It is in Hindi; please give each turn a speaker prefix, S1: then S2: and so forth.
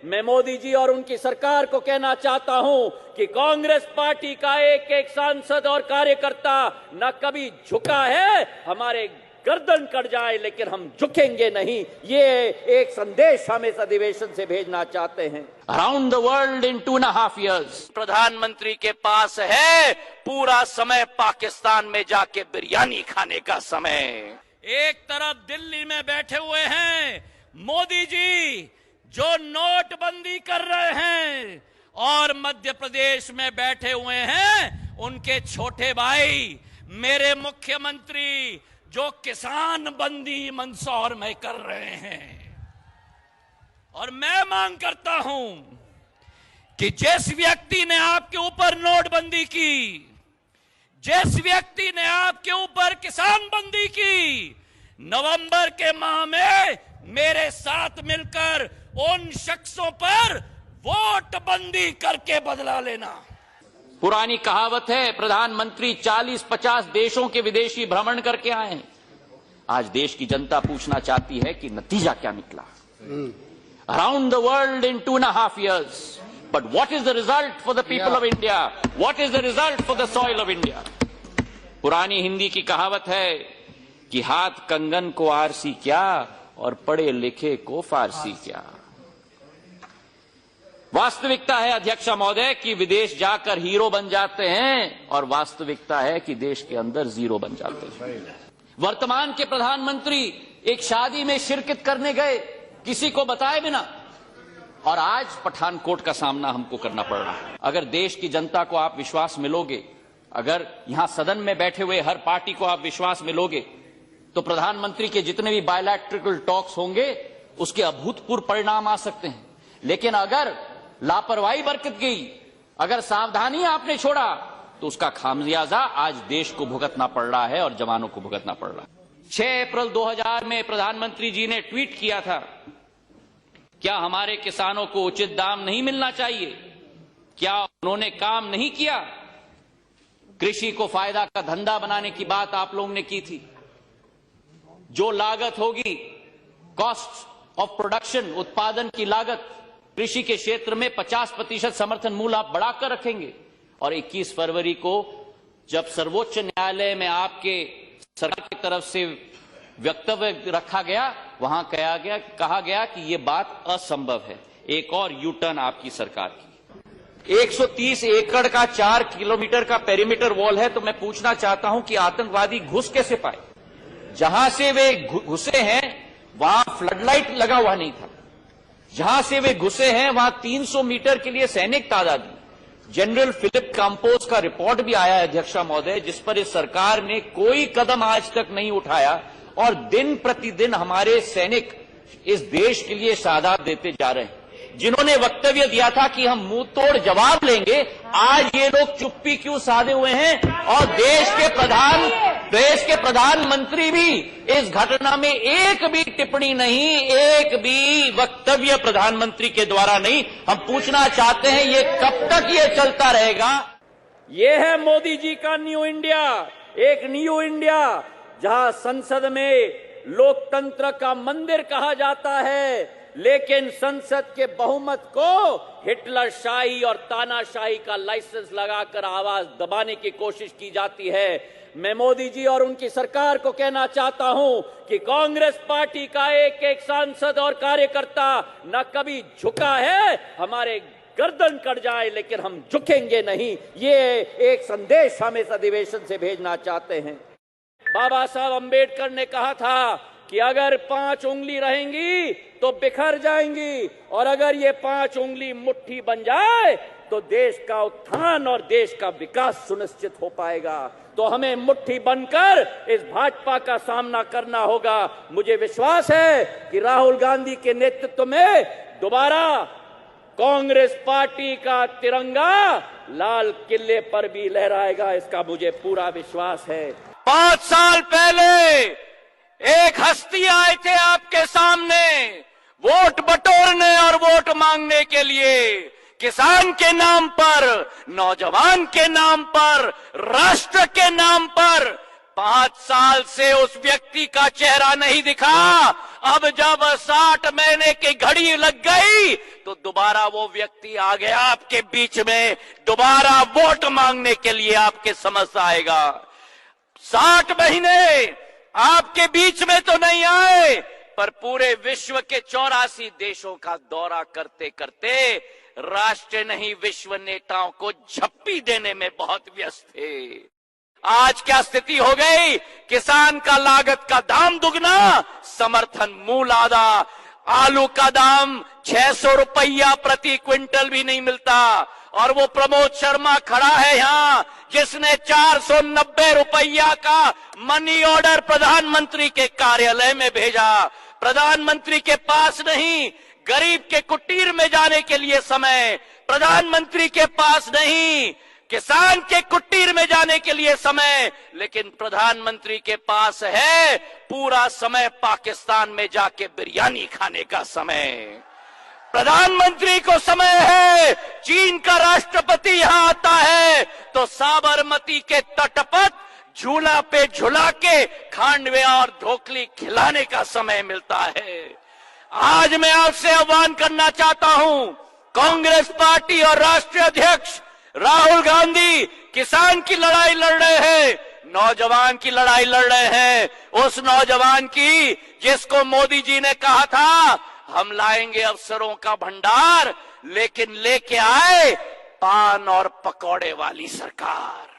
S1: मैं मोदी जी और उनकी सरकार को कहना चाहता हूं कि कांग्रेस पार्टी का एक एक सांसद और कार्यकर्ता न कभी झुका है। हमारे गर्दन कट जाए लेकिन हम झुकेंगे नहीं, ये एक संदेश हम इस अधिवेशन से भेजना चाहते हैं।
S2: Around the world in 2.5 years प्रधानमंत्री के पास है पूरा समय पाकिस्तान में जाके बिरयानी खाने का समय।
S1: एक तरफ दिल्ली में बैठे हुए हैं मोदी जी जो नोटबंदी कर रहे हैं, और मध्य प्रदेश में बैठे हुए हैं उनके छोटे भाई मेरे मुख्यमंत्री जो किसान बंदी मंदसौर में कर रहे हैं। और मैं मांग करता हूं कि जिस व्यक्ति ने आपके ऊपर नोटबंदी की, जिस व्यक्ति ने आपके ऊपर किसान बंदी की, नवंबर के माह में मेरे साथ मिलकर उन शख्सों पर वोट बंदी करके बदला लेना।
S2: पुरानी कहावत है, प्रधानमंत्री 40-50 देशों के विदेशी भ्रमण करके आए हैं। आज देश की जनता पूछना चाहती है कि नतीजा क्या निकला। Around the world in 2.5 years, but what is the result for the people of India? What is the result for the soil of India? पुरानी हिंदी की कहावत है कि हाथ कंगन को आरसी क्या और पढ़े लिखे को फारसी क्या। वास्तविकता है अध्यक्ष महोदय कि विदेश जाकर हीरो बन जाते हैं, और वास्तविकता है कि देश के अंदर जीरो बन जाते हैं। वर्तमान के प्रधानमंत्री एक शादी में शिरकत करने गए किसी को बताए बिना, और आज पठानकोट का सामना हमको करना पड़ रहा है। अगर देश की जनता को आप विश्वास मिलोगे, अगर यहां सदन में बैठे हुए हर पार्टी को आप विश्वास मिलोगे, तो प्रधानमंत्री के जितने भी बायलैटरल टॉक्स होंगे उसके अभूतपूर्व परिणाम आ सकते हैं। लेकिन अगर लापरवाही बरकत गई, अगर सावधानी आपने छोड़ा, तो उसका खामियाजा आज देश को भुगतना पड़ रहा है और जवानों को भुगतना पड़ रहा है। 6 अप्रैल 2000 में प्रधानमंत्री जी ने ट्वीट किया था, क्या हमारे किसानों को उचित दाम नहीं मिलना चाहिए? क्या उन्होंने काम नहीं किया? कृषि को फायदा का धंधा बनाने की बात आप लोगों ने की थी। जो लागत होगी, कॉस्ट ऑफ प्रोडक्शन, उत्पादन की लागत, कृषि के क्षेत्र में 50% समर्थन मूल्य आप बढ़ाकर रखेंगे। और 21 फरवरी को जब सर्वोच्च न्यायालय में आपके सरकार की तरफ से वक्तव्य रखा गया, वहां कहा गया कि यह बात असंभव है। एक और यू टर्न आपकी सरकार की। 130 एकड़ का 4 किलोमीटर का पेरीमीटर वॉल है, तो मैं पूछना चाहता हूं कि आतंकवादी घुस कैसे पाए? जहां से वे घुसे हैं वहां फ्लडलाइट लगा हुआ नहीं था। जहां से वे घुसे हैं वहां 300 मीटर के लिए सैनिक तादाद। जनरल फिलिप कंपोज का रिपोर्ट भी आया है अध्यक्षा महोदय, जिस पर इस सरकार ने कोई कदम आज तक नहीं उठाया, और दिन प्रतिदिन हमारे सैनिक इस देश के लिए शहादत देते जा रहे हैं। जिन्होंने वक्तव्य दिया था कि हम मुंह तोड़ जवाब लेंगे, आज ये लोग चुप्पी क्यों साधे हुए हैं? और देश के प्रधानमंत्री भी इस घटना में एक भी टिप्पणी नहीं, एक भी वक्तव्य प्रधानमंत्री के द्वारा नहीं। हम पूछना चाहते हैं ये कब तक ये चलता रहेगा?
S1: ये है मोदी जी का न्यू इंडिया, एक न्यू इंडिया जहां संसद में लोकतंत्र का मंदिर कहा जाता है, लेकिन संसद के बहुमत को हिटलर शाही और तानाशाही का लाइसेंस लगाकर आवाज दबाने की कोशिश की जाती है। मैं मोदी जी और उनकी सरकार को कहना चाहता हूं कि कांग्रेस पार्टी का एक एक सांसद और कार्यकर्ता न कभी झुका है। हमारे गर्दन कट जाए लेकिन हम झुकेंगे नहीं, ये एक संदेश हम इस अधिवेशन से भेजना चाहते हैं। बाबा साहब अंबेडकर ने कहा था कि अगर 5 उंगली रहेंगी तो बिखर जाएंगी, और अगर ये 5 उंगली मुट्ठी बन जाए तो देश का उत्थान और देश का विकास सुनिश्चित हो पाएगा। तो हमें मुट्ठी बनकर इस भाजपा का सामना करना होगा। मुझे विश्वास है कि राहुल गांधी के नेतृत्व में दोबारा कांग्रेस पार्टी का तिरंगा लाल किले पर भी लहराएगा, इसका मुझे पूरा विश्वास है।
S2: 5 साल पहले एक हस्ती आए थे आपके सामने वोट बटोरने और वोट मांगने के लिए। किसान के नाम पर, नौजवान के नाम पर, राष्ट्र के नाम पर
S1: 5 साल से उस व्यक्ति का चेहरा नहीं दिखा। अब जब 60 महीने की घड़ी लग गई तो दोबारा वो व्यक्ति आ गया आपके बीच में, दोबारा वोट मांगने के लिए आपके समक्ष आएगा। 60 महीने आपके बीच में तो नहीं आए, पर पूरे विश्व के 84 देशों का दौरा करते करते राष्ट्र नहीं विश्व नेताओं को झप्पी देने में बहुत व्यस्त थे। आज क्या स्थिति हो गई? किसान का लागत का दाम दुगना, समर्थन मूल्य आधा, आलू का दाम 600 रुपया प्रति क्विंटल भी नहीं मिलता। और वो प्रमोद शर्मा खड़ा है यहां, जिसने 490 रुपया का मनी ऑर्डर प्रधानमंत्री के कार्यालय में भेजा। प्रधानमंत्री के पास नहीं, गरीब के कुटीर में जाने के लिए समय, प्रधानमंत्री के पास नहीं, किसान के कुटीर में जाने के लिए समय, लेकिन प्रधानमंत्री के पास है पूरा समय पाकिस्तान में जाके बिरयानी खाने का समय। प्रधानमंत्री को समय है, चीन का राष्ट्रपति यहां आता है तो साबरमती के तट पर झूला पे झूला के खांडवे और ढोकली खिलाने का समय मिलता है। आज मैं आपसे आह्वान करना चाहता हूं, कांग्रेस पार्टी और राष्ट्रीय अध्यक्ष राहुल गांधी किसान की लड़ाई लड़ रहे हैं, नौजवान की लड़ाई लड़ रहे हैं, उस नौजवान की जिसको मोदी जी ने कहा था हम लाएंगे अफसरों का भंडार, लेकिन लेके आए पान और पकौड़े वाली सरकार।